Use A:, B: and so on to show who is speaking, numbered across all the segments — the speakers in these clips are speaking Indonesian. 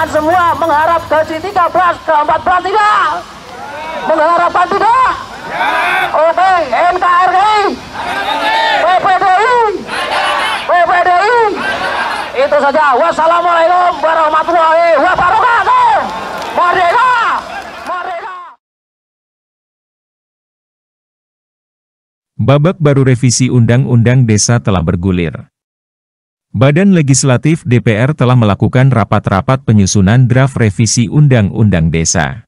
A: Jangan semua mengharap gaji 13 ke 14 tidak. Mengharapkan tidak. Oke, NKRI, PPDI, PPDI. Itu saja. Wassalamualaikum warahmatullahi wabarakatuh. Merdeka! Merdeka!
B: Babak baru revisi Undang-Undang Desa telah bergulir. Badan Legislatif DPR telah melakukan rapat-rapat penyusunan draft revisi Undang-Undang Desa.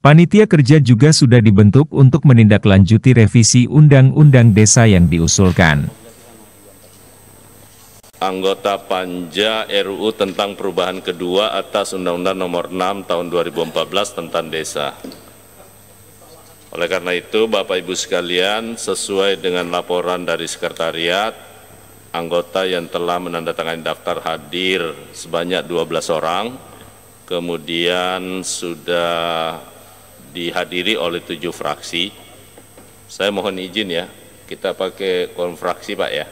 B: Panitia kerja juga sudah dibentuk untuk menindaklanjuti revisi Undang-Undang Desa yang diusulkan.
C: Anggota Panja RUU tentang perubahan kedua atas Undang-Undang Nomor 6 Tahun 2014 tentang Desa. Oleh karena itu, Bapak Ibu sekalian, sesuai dengan laporan dari Sekretariat, anggota yang telah menandatangani daftar hadir sebanyak 12 orang, kemudian sudah dihadiri oleh 7 fraksi. Saya mohon izin ya, kita pakai konfraksi Pak ya.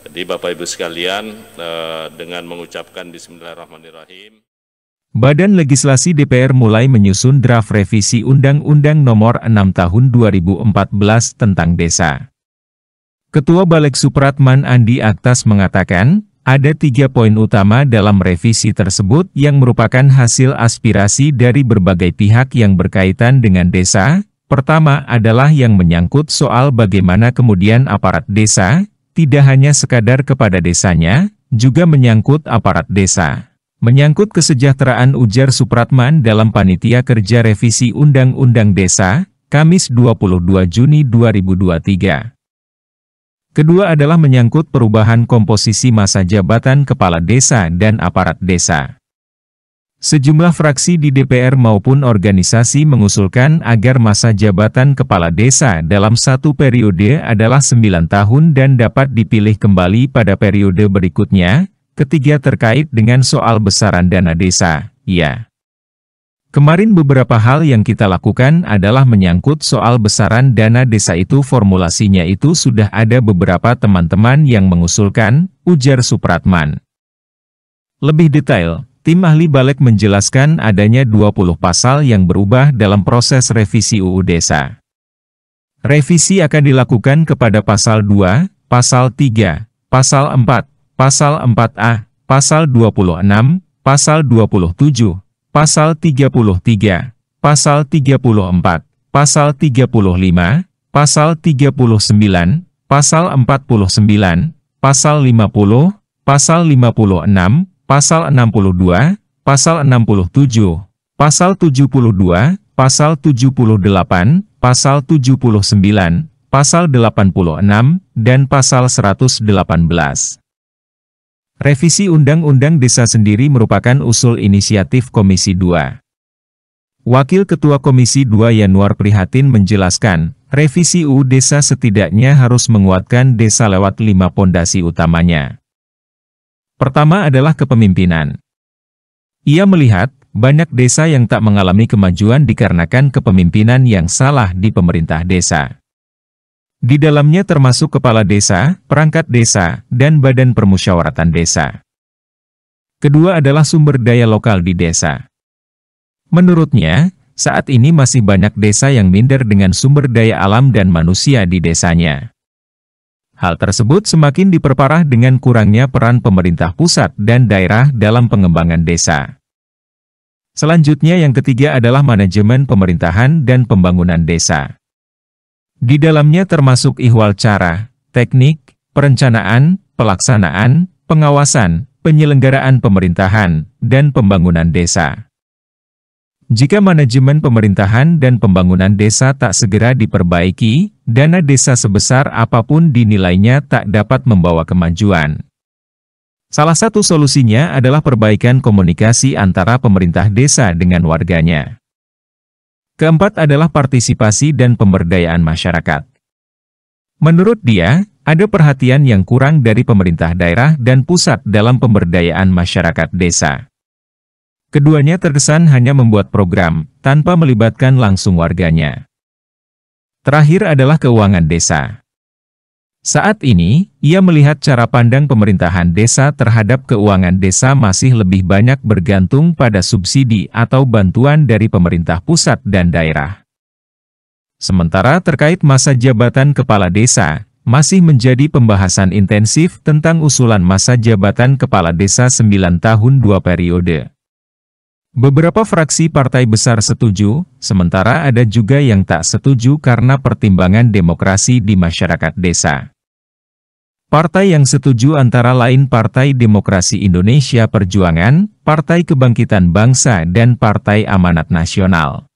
C: Jadi Bapak Ibu sekalian, dengan mengucapkan Bismillahirrahmanirrahim.
B: Badan Legislasi DPR mulai menyusun draft revisi Undang-Undang Nomor 6 Tahun 2014 tentang Desa. Ketua Balek Supratman Andi Aktas mengatakan, ada 3 poin utama dalam revisi tersebut yang merupakan hasil aspirasi dari berbagai pihak yang berkaitan dengan desa. Pertama adalah yang menyangkut soal bagaimana kemudian aparat desa, tidak hanya sekadar kepada desanya, juga menyangkut aparat desa. Menyangkut kesejahteraan, ujar Supratman dalam Panitia Kerja Revisi Undang-Undang Desa, Kamis 22 Juni 2023. Kedua adalah menyangkut perubahan komposisi masa jabatan kepala desa dan aparat desa. Sejumlah fraksi di DPR maupun organisasi mengusulkan agar masa jabatan kepala desa dalam satu periode adalah 9 tahun dan dapat dipilih kembali pada periode berikutnya. Ketiga terkait dengan soal besaran dana desa, ya. Kemarin beberapa hal yang kita lakukan adalah menyangkut soal besaran dana desa, itu formulasinya itu sudah ada beberapa teman-teman yang mengusulkan, ujar Supratman. Lebih detail, tim ahli Balek menjelaskan adanya 20 pasal yang berubah dalam proses revisi UU Desa. Revisi akan dilakukan kepada pasal 2, pasal 3, pasal 4, pasal 4A, pasal 26, pasal 27, Pasal 33, Pasal 34, Pasal 35, Pasal 39, Pasal 49, Pasal 50, Pasal 56, Pasal 62, Pasal 67, Pasal 72, Pasal 78, Pasal 79, Pasal 86, dan Pasal 118. Revisi Undang-Undang Desa sendiri merupakan usul inisiatif Komisi 2. Wakil Ketua Komisi 2 Yanuar Prihatin menjelaskan, revisi UU Desa setidaknya harus menguatkan desa lewat 5 pondasi utamanya. Pertama adalah kepemimpinan. Ia melihat, banyak desa yang tak mengalami kemajuan dikarenakan kepemimpinan yang salah di pemerintah desa. Di dalamnya termasuk kepala desa, perangkat desa, dan badan permusyawaratan desa. Kedua adalah sumber daya lokal di desa. Menurutnya, saat ini masih banyak desa yang minder dengan sumber daya alam dan manusia di desanya. Hal tersebut semakin diperparah dengan kurangnya peran pemerintah pusat dan daerah dalam pengembangan desa. Selanjutnya yang ketiga adalah manajemen pemerintahan dan pembangunan desa. Di dalamnya termasuk ihwal cara, teknik, perencanaan, pelaksanaan, pengawasan, penyelenggaraan pemerintahan, dan pembangunan desa. Jika manajemen pemerintahan dan pembangunan desa tak segera diperbaiki, dana desa sebesar apapun dinilainya tak dapat membawa kemajuan. Salah satu solusinya adalah perbaikan komunikasi antara pemerintah desa dengan warganya. Keempat adalah partisipasi dan pemberdayaan masyarakat. Menurut dia, ada perhatian yang kurang dari pemerintah daerah dan pusat dalam pemberdayaan masyarakat desa. Keduanya terkesan hanya membuat program, tanpa melibatkan langsung warganya. Terakhir adalah keuangan desa. Saat ini, ia melihat cara pandang pemerintahan desa terhadap keuangan desa masih lebih banyak bergantung pada subsidi atau bantuan dari pemerintah pusat dan daerah. Sementara terkait masa jabatan kepala desa, masih menjadi pembahasan intensif tentang usulan masa jabatan kepala desa 9 tahun 2 periode. Beberapa fraksi partai besar setuju, sementara ada juga yang tak setuju karena pertimbangan demokrasi di masyarakat desa. Partai yang setuju antara lain Partai Demokrasi Indonesia Perjuangan, Partai Kebangkitan Bangsa dan Partai Amanat Nasional.